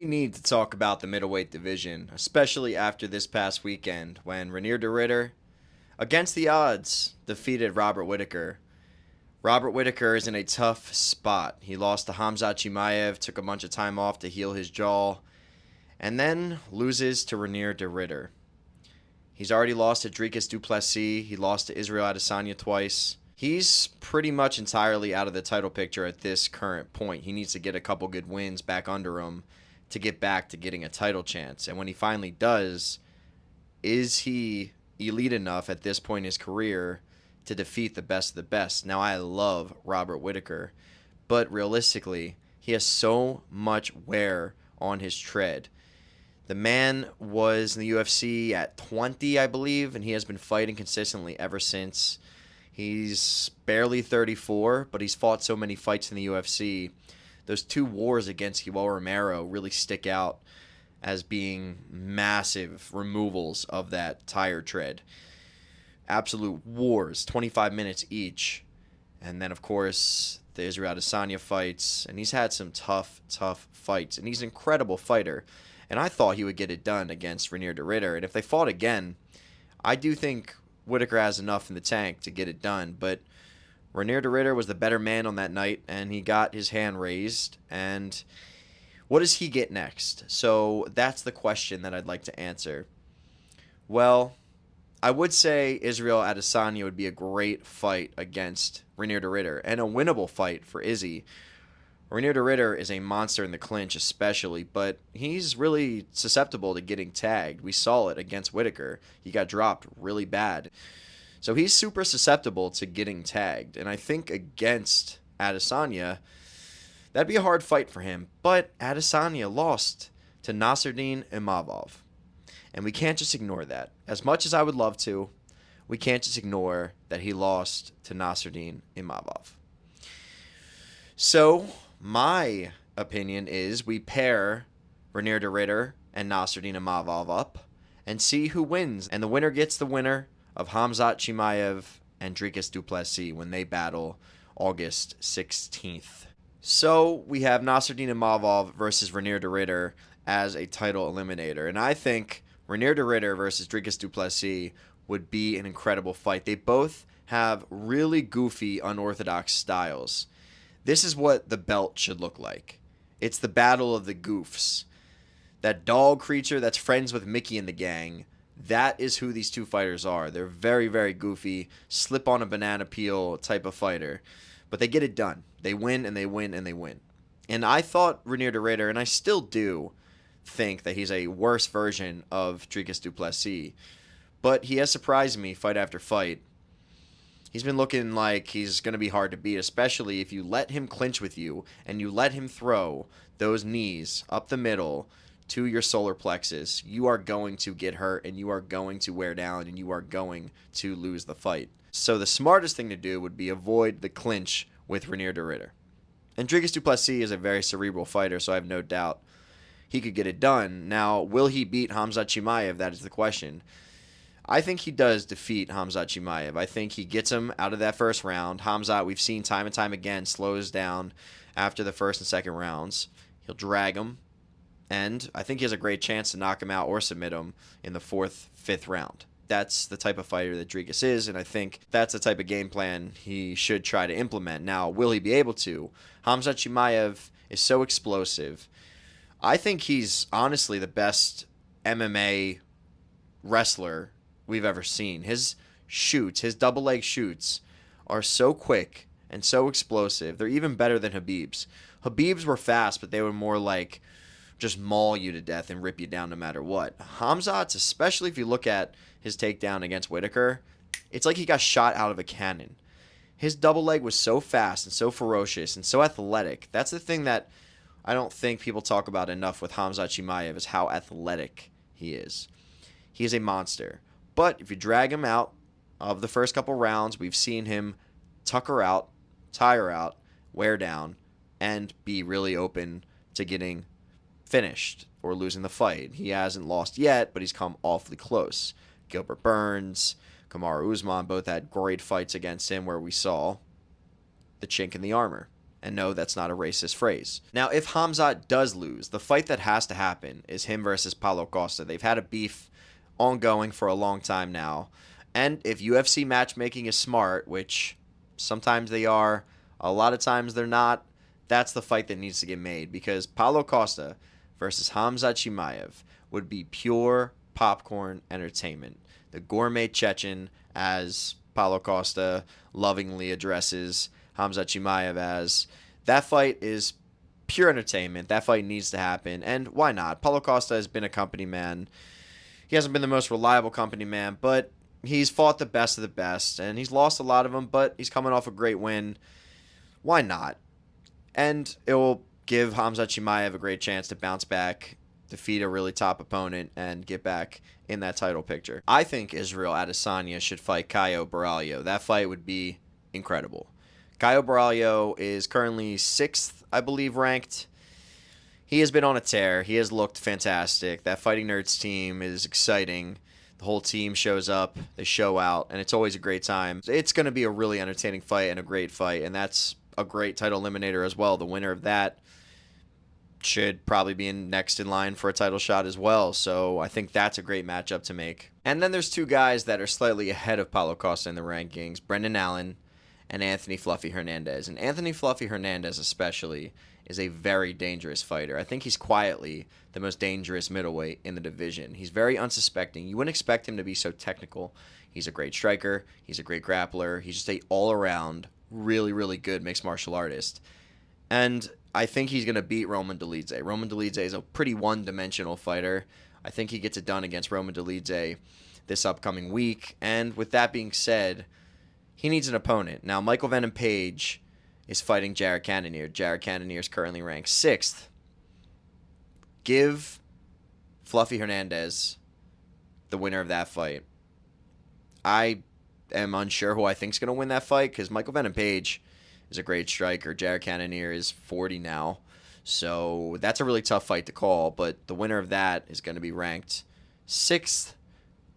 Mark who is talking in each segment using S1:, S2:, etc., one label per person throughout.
S1: We need to talk about the middleweight division, especially after this past weekend when Rainier de Ridder, against the odds, defeated Robert Whittaker. Robert Whittaker is in a tough spot. He lost to Hamzat Chimaev, took a bunch of time off to heal his jaw, and then loses to Rainier de Ridder. He's already lost to Dricus du Plessis. He lost to Israel Adesanya twice. He's pretty much entirely out of the title picture at this current point. He needs to get a couple good wins back under him to get back to getting a title chance. And when he finally does, is he elite enough at this point in his career to defeat the best of the best? Now, I love Robert Whittaker, but realistically, he has so much wear on his tread. The man was in the UFC at 20, I believe, and he has been fighting consistently ever since. He's barely 34, but he's fought so many fights in the UFC. Those two wars against Yoel Romero really stick out as being massive removals of that tire tread. Absolute wars, 25 minutes each. And then, of course, the Israel Adesanya fights. And he's had some tough fights. And he's an incredible fighter. And I thought he would get it done against Rainier de Ridder. And if they fought again, I do think Whittaker has enough in the tank to get it done. But Rainier de Ridder was the better man on that night, and he got his hand raised. And what does he get next? So that's the question that I'd like to answer. Well, I would say Israel Adesanya would be a great fight against Rainier de Ridder, and a winnable fight for Izzy. Rainier de Ridder is a monster in the clinch especially, but he's really susceptible to getting tagged. We saw it against Whittaker. He got dropped really bad. So he's super susceptible to getting tagged. And I think against Adesanya, that'd be a hard fight for him. But Adesanya lost to Nasruddin Imavov. And we can't just ignore that. As much as I would love to, we can't just ignore that he lost to Nasruddin Imavov. So my opinion is we pair Rainier de Ridder and Nasruddin Imavov up and see who wins. And the winner gets the winner of Hamzat Chimaev and Dricus du Plessis when they battle August 16th. So we have Nasruddin Imavov versus Rainier de Ridder as a title eliminator. And I think Rainier de Ridder versus Dricus du Plessis would be an incredible fight. They both have really goofy, unorthodox styles. This is what the belt should look like. It's the battle of the goofs. That dog creature that's friends with Mickey and the gang, that is who these two fighters are. They're very goofy, slip on a banana peel type of fighter. But they get it done. They win and they win and they win. And I thought Rainier de Ridder, and I still do think that he's a worse version of Dricus du Plessis. But he has surprised me fight after fight. He's been looking like he's going to be hard to beat, especially if you let him clinch with you and you let him throw those knees up the middle to your solar plexus. You are going to get hurt and you are going to wear down and you are going to lose the fight. So the smartest thing to do would be avoid the clinch with Rainier de Ridder. And Dricus du Plessis is a very cerebral fighter, so I have no doubt he could get it done. Now, will he beat Hamzat Chimaev? That is the question. I think he does defeat Hamzat Chimaev. I think he gets him out of that first round. Hamzat, we've seen time and time again, slows down after the first and second rounds. He'll drag him, and I think he has a great chance to knock him out or submit him in the fourth, fifth round. That's the type of fighter that Dricus is, and I think that's the type of game plan he should try to implement. Now, will he be able to? Hamzat Chimaev is so explosive. I think he's honestly the best MMA wrestler we've ever seen. His shoots, his double leg shoots, are so quick and so explosive. They're even better than Khabib's. Khabib's were fast, but they were more like just maul you to death and rip you down no matter what. Hamzat's, especially if you look at his takedown against Whittaker, it's like he got shot out of a cannon. His double leg was so fast and so ferocious and so athletic. That's the thing that I don't think people talk about enough with Hamzat Chimaev, is how athletic he is. He is a monster. But if you drag him out of the first couple rounds, we've seen him tucker out, tire out, wear down, and be really open to getting finished or losing the fight. He hasn't lost yet, but he's come awfully close. Gilbert Burns, Kamaru Usman both had great fights against him where we saw the chink in the armor. And no, that's not a racist phrase. Now, if Khamzat does lose, the fight that has to happen is him versus Paulo Costa. They've had a beef ongoing for a long time now. And if UFC matchmaking is smart, which sometimes they are, a lot of times they're not, that's the fight that needs to get made, because Paulo Costa versus Khamzat Chimaev would be pure popcorn entertainment. The gourmet Chechen, as Paulo Costa lovingly addresses Khamzat Chimaev as. That fight is pure entertainment. That fight needs to happen, and why not? Paulo Costa has been a company man. He hasn't been the most reliable company man, but he's fought the best of the best, and he's lost a lot of them, but he's coming off a great win. Why not? And it will give Khamzat Chimaev a great chance to bounce back, defeat a really top opponent, and get back in that title picture. I think Israel Adesanya should fight Caio Borralho. That fight would be incredible. Caio Borralho is currently 6th, I believe, ranked. He has been on a tear. He has looked fantastic. That Fighting Nerds team is exciting. The whole team shows up, they show out, and it's always a great time. It's going to be a really entertaining fight and a great fight, and that's a great title eliminator as well. The winner of that should probably be next in line for a title shot as well, so I think that's a great matchup to make. And then there's two guys that are slightly ahead of Paulo Costa in the rankings, Brendan Allen and Anthony Fluffy Hernandez. And Anthony Fluffy Hernandez especially is a very dangerous fighter. I think he's quietly the most dangerous middleweight in the division. He's very unsuspecting. You wouldn't expect him to be so technical. He's a great striker. He's a great grappler. He's just a all-around, really, really good mixed martial artist. And I think he's going to beat Roman Dolidze. Roman Dolidze is a pretty one-dimensional fighter. I think he gets it done against Roman Dolidze this upcoming week. And with that being said, he needs an opponent. Now, Michael Venom Page is fighting Jared Cannonier. Jared Cannonier is currently ranked 6th. Give Fluffy Hernandez the winner of that fight. I am unsure who I think is going to win that fight, because Michael Venom Page is a great striker. Jared Cannonier is 40 now. So that's a really tough fight to call, but the winner of that is going to be ranked 6th.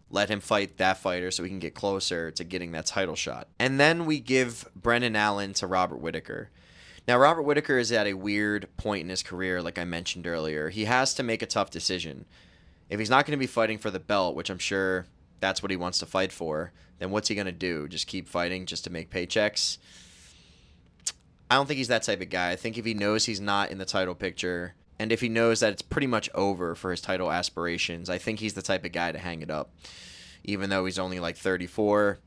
S1: Let him fight that fighter so we can get closer to getting that title shot. And then we give Brendan Allen to Robert Whittaker. Now, Robert Whittaker is at a weird point in his career, like I mentioned earlier. He has to make a tough decision. If he's not going to be fighting for the belt, which I'm sure that's what he wants to fight for, then what's he going to do? Just keep fighting just to make paychecks? I don't think he's that type of guy. I think if he knows he's not in the title picture, and if he knows that it's pretty much over for his title aspirations, I think he's the type of guy to hang it up. Even though he's only like 34,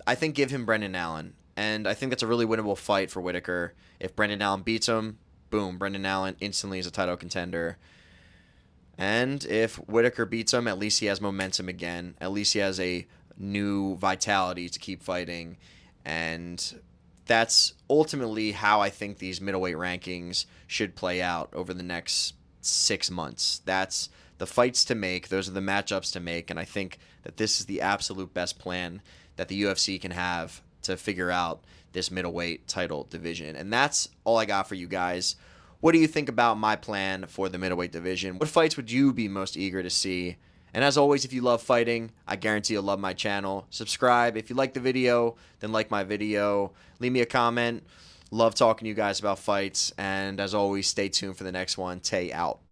S1: I think give him Brendan Allen. And I think that's a really winnable fight for Whittaker. If Brendan Allen beats him, boom, Brendan Allen instantly is a title contender. And if Whittaker beats him, at least he has momentum again. At least he has a new vitality to keep fighting. And that's ultimately how I think these middleweight rankings should play out over the next 6 months. That's the fights to make. Those are the matchups to make. And I think that this is the absolute best plan that the UFC can have to figure out this middleweight title division. And that's all I got for you guys. What do you think about my plan for the middleweight division? What fights would you be most eager to see? And as always, if you love fighting, I guarantee you'll love my channel. Subscribe. If you like the video, then like my video. Leave me a comment. Love talking to you guys about fights. And as always, stay tuned for the next one. Tay out.